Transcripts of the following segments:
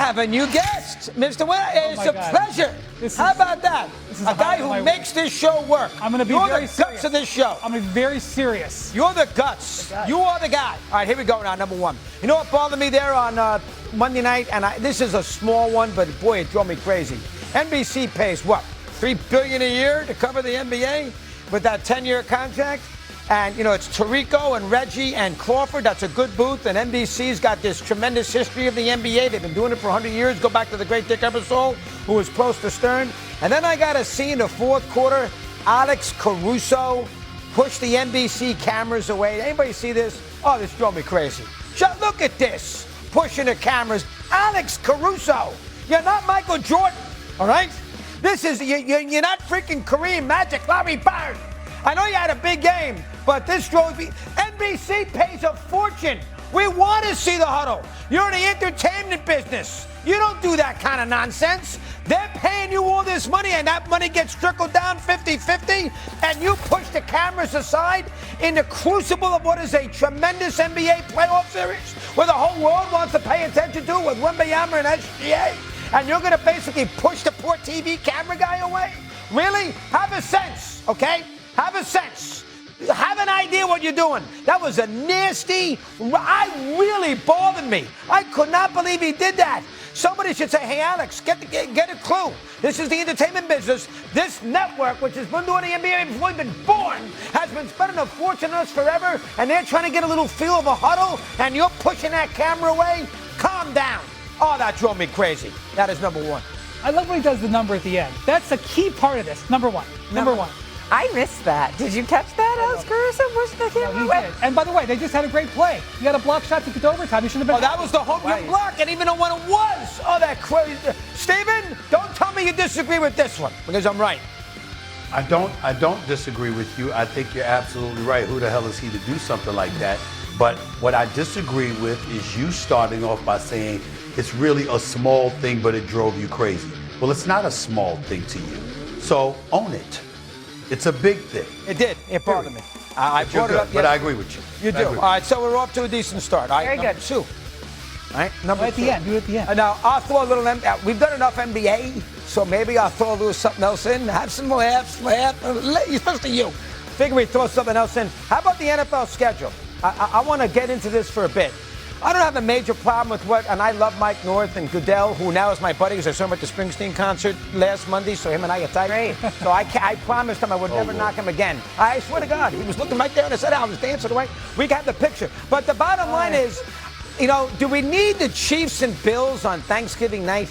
have a new guest, Mr. Winner. It's a pleasure. How about that? A guy who makes this show work. I'm going to be You're very the serious. guts of this show. I'm going to be very serious. You're the guts. You are the guy. All right, here we go now, number one. You know what bothered me there on Monday night? And this is a small one, but boy, it drove me crazy. NBC pays what? $3 billion a year to cover the NBA with that 10-year contract? And, you know, it's Tirico and Reggie and Crawford. That's a good booth. And NBC's got this tremendous history of the NBA. They've been doing it for 100 years. Go back to the great Dick Ebersol, who was close to Stern. And then I got to see in the fourth quarter, Alex Caruso push the NBC cameras away. Anybody see this? Oh, this drove me crazy. Look at this. Pushing the cameras. Alex Caruso. You're not Michael Jordan, all right? This is, you're not freaking Kareem, Magic, Larry Bird. I know you had a big game, but this drove me. NBC pays a fortune. We want to see the huddle. You're in the entertainment business. You don't do that kind of nonsense. They're paying you all this money, and that money gets trickled down 50-50, and you push the cameras aside in the crucible of what is a tremendous NBA playoff series where the whole world wants to pay attention to with Wembanyama and SGA, and you're going to basically push the poor TV camera guy away? Really? Have a sense, okay? Have a sense. Have an idea what you're doing. That was a nasty, really bothered me. I could not believe he did that. Somebody should say, hey, Alex, get a clue. This is the entertainment business. This network, which has been doing the NBA before we've been born, has been spending a fortune on us forever, and they're trying to get a little feel of a huddle, and you're pushing that camera away? Calm down. Oh, that drove me crazy. That is number one. I love when he does the number at the end. That's a key part of this. Number one. Number one. I missed that. Did you catch that, Alex Caruso? Pushing the camera away? Did. And by the way, they just had a great play. You got a block shot to get to overtime. You should have been. Oh, that was the home run block, and even know what it was. Oh, that crazy. Stephen, don't tell me you disagree with this one, because I'm right. I don't disagree with you. I think you're absolutely right. Who the hell is he to do something like that? But what I disagree with is you starting off by saying it's really a small thing, but it drove you crazy. Well, it's not a small thing to you. So own it. It's a big thing. It did. It bothered me. I brought it up. But I agree with you. You do. All right, so we're off to a decent start. Very good. Number two. All right, number two. At the end. Do it at the end. Now, I'll throw a little, we've done enough NBA, so maybe I'll throw a little something else in. Have some laughs, especially you. Figure we throw something else in. How about the NFL schedule? I want to get into this for a bit. I don't have a major problem with and I love Mike North and Goodell, who now is my buddy, because I saw him at the Springsteen concert last Monday, so him and I are tight. Great. So I promised him I would never knock him again. I swear to God, he was looking right there and I said, I was dancing away. We got the picture. But the bottom line is, you know, do we need the Chiefs and Bills on Thanksgiving night?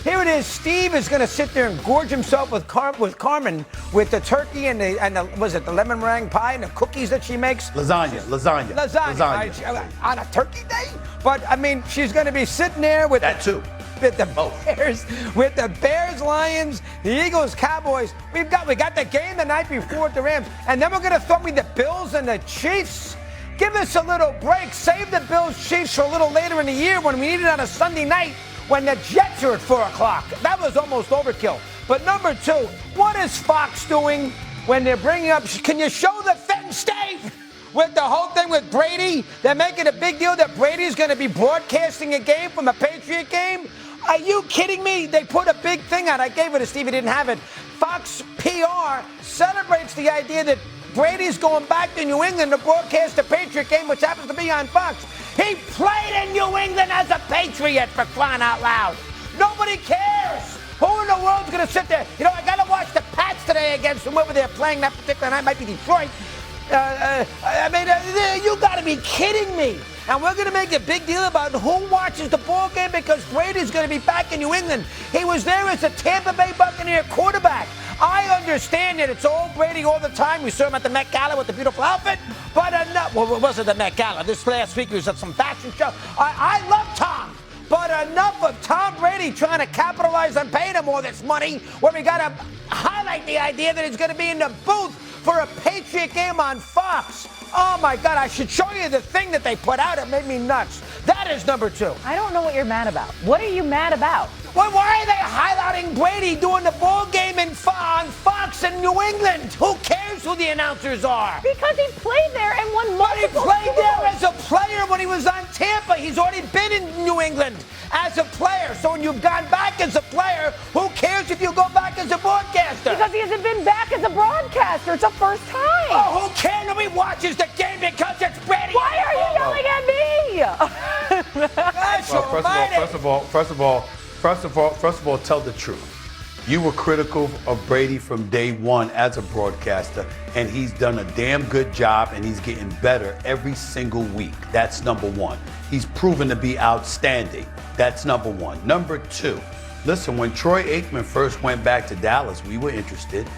Here it is. Steve is going to sit there and gorge himself with Carmen with the turkey and the was it the lemon meringue pie and the cookies that she makes? Lasagna. On a turkey day? But I mean, she's going to be sitting there with that too. With the Bears, Lions, the Eagles, Cowboys. We got the game the night before at the Rams, and then we're going to throw me the Bills and the Chiefs. Give us a little break. Save the Bills, Chiefs for a little later in the year when we need it on a Sunday night. When the Jets are at 4 o'clock. That was almost overkill. But number two, what is Fox doing when they're bringing up, can you show the Fenton State with the whole thing with Brady? They're making a big deal that Brady's going to be broadcasting a game from a Patriot game? Are you kidding me? They put a big thing out. I gave it to Steve. He didn't have it. Fox PR celebrates the idea that Brady's going back to New England to broadcast the Patriot game, which happens to be on Fox. He played in New England as a Patriot, for crying out loud. Nobody cares. Who in the world's going to sit there? You know, I got to watch the Pats today against whoever they're playing that particular night. Might be Detroit. You got to be kidding me. And we're going to make a big deal about who watches the ball game because Brady's going to be back in New England. He was there as a Tampa Bay Buccaneer quarterback. I understand that it's all Brady all the time. We saw him at the Met Gala with the beautiful outfit. But enough. Well, it wasn't the Met Gala. This last week he was at some fashion show. I love Tom. But enough of Tom Brady trying to capitalize on paying him all this money where we got to highlight the idea that he's going to be in the booth for a Patriot game on Fox. Oh, my God, I should show you the thing that they put out. It made me nuts. That is number two. I don't know what you're mad about. What are you mad about? Why are they highlighting Brady doing the ball game on Fox in New England? Who cares who the announcers are? Because he played there and won But he multiple played there awards. as a player when he was on Tampa. He's already been in New England as a player. So when you've gone back as a player, who cares if you go back as a broadcaster? Because he hasn't been back as a broadcaster. It's the first time. Oh, who cares? Nobody watches the game because it's Brady. Why are you yelling at me? Gosh Well, almighty. first of all, tell the truth. You were critical of Brady from day one as a broadcaster, and he's done a damn good job, and he's getting better every single week. That's number one. He's proven to be outstanding. That's number one. Number two, listen, when Troy Aikman first went back to Dallas, we were interested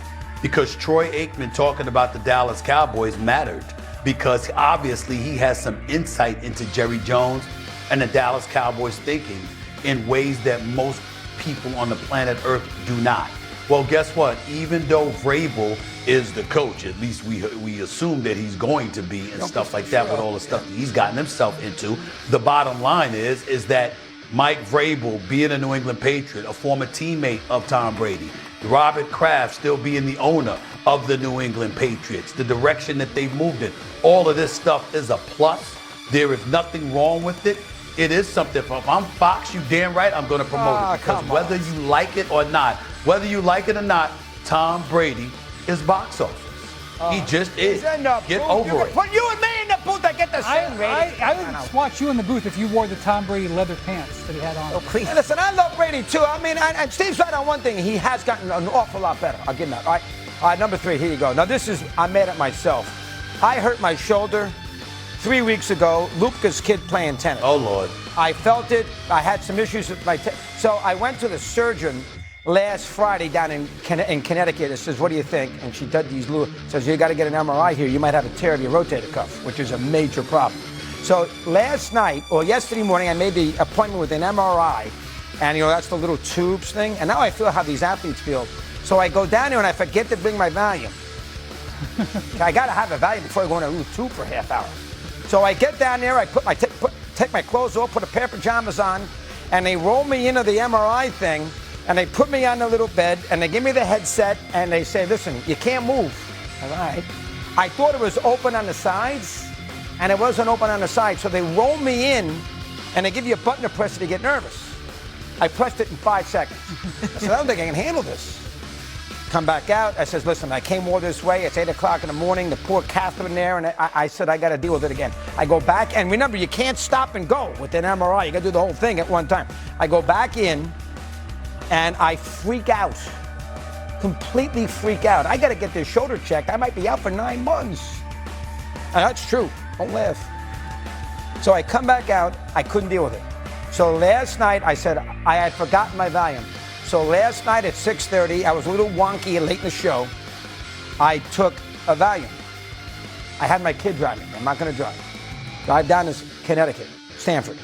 because Troy Aikman talking about the Dallas Cowboys mattered because obviously he has some insight into Jerry Jones and the Dallas Cowboys thinking in ways that most people on the planet Earth do not. Well, guess what? Even though Vrabel is the coach, at least we assume that he's going to be and stuff like that with all the stuff that he's gotten himself into. The bottom line is that Mike Vrabel, being a New England Patriot, a former teammate of Tom Brady, Robert Kraft still being the owner of the New England Patriots, the direction that they've moved in, all of this stuff is a plus. There is nothing wrong with it. It is something. If I'm Fox, you damn right I'm going to promote it. Because whether you like it or not, Tom Brady is box office. He just is. Get over it. Put you and me in the booth, I get the same rating. I would watch you in the booth if you wore the Tom Brady leather pants that he had on. Oh, please. Hey, listen, I love Brady too. I mean, and Steve's right on one thing. He has gotten an awful lot better. I'll give him that. All right, number 3, here you go. Now, I'm mad at myself. I hurt my shoulder 3 weeks ago. Luka's kid playing tennis. Oh, Lord. I felt it. I had some issues with my so I went to the surgeon last Friday down in Connecticut. It says, what do you think? And she did these little, says, you got to get an MRI here. You might have a tear of your rotator cuff, which is a major problem. So last night, or yesterday morning, I made the appointment with an MRI. And, that's the little tubes thing. And now I feel how these athletes feel. So I go down there and I forget to bring my Valium. I got to have a Valium before I go in a little tube for a half hour. So I get down there, I take my clothes off, put a pair of pajamas on, and they roll me into the MRI thing, and they put me on the little bed, and they give me the headset, and they say, listen, you can't move. All right. I thought it was open on the sides, and it wasn't open on the sides, so they roll me in, and they give you a button to press to get nervous. I pressed it in 5 seconds. I said, I don't think I can handle this. Come back out. I says, listen, I came all this way. It's 8 o'clock in the morning. The poor catheter in there, and I said, I got to deal with it again. I go back, and remember, you can't stop and go with an MRI. You got to do the whole thing at one time. I go back in, and I freak out, completely freak out. I got to get this shoulder checked. I might be out for 9 months. And that's true. Don't laugh. So I come back out. I couldn't deal with it. So last night, I said I had forgotten my Valium. So last night at 6:30, I was a little wonky and late in the show. I took a Valium. I had my kid driving. I'm not going to drive down to Connecticut, Stamford.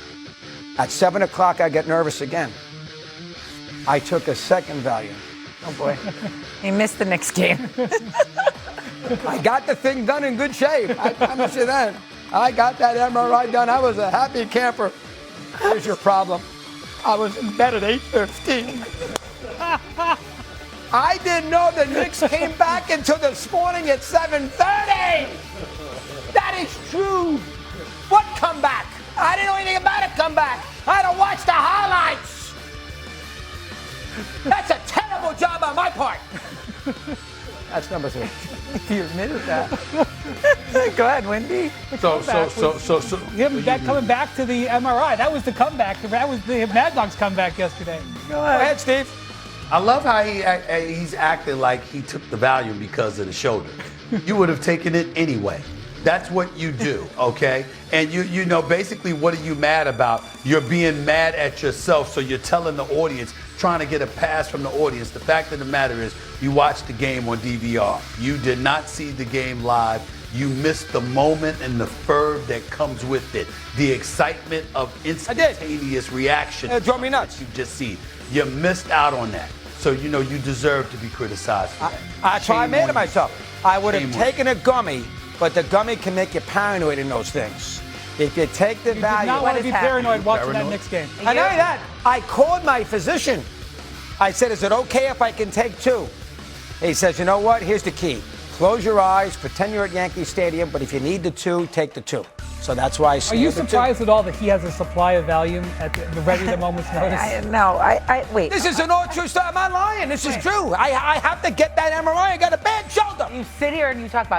At 7 o'clock, I get nervous again. I took a second Valium. Oh, boy. He missed the next game. I got the thing done in good shape. I promise you that. I got that MRI done. I was a happy camper. Here's your problem. I was in bed at 8:15. I didn't know the Knicks came back until this morning at 7:30. That is true. What comeback? I didn't know anything about a comeback. I had to watch the highlights. That's a terrible job on my part. That's number 3. You admitted that. Go ahead, Wendy. So. Coming back to the MRI. That was the comeback. That was the Mad Dog's comeback yesterday. Go ahead, Steve. I love how he's acting like he took the Valium because of the shoulder. You would have taken it anyway. That's what you do, okay? And you know, basically, what are you mad about? You're being mad at yourself, so you're telling the audience, trying to get a pass from the audience. The fact of the matter is, you watched the game on DVR. You did not see the game live. You missed the moment and the fervor that comes with it. The excitement of instantaneous reaction. It drove me nuts. You just see. You missed out on that. So, you know, you deserve to be criticized for that. That's why I made it myself. I would have Shame on taken a gummy, but the gummy can make you paranoid in those things. If you take the You did value. not want to is be happening? paranoid watching that Paranoid? Knicks game. I know that. I called my physician. I said, is it okay if I can take 2? He says, you know what? Here's the key. Close your eyes, pretend you're at Yankee Stadium, but if you need the 2, take the 2. So that's why I Are stand you the 2. surprised at all that he has a supply of Valium at the ready at a moment's notice? Wait. This is an all true story. I'm not lying. This is true. I have to get that MRI. I got a bad shoulder. You sit here and you talk about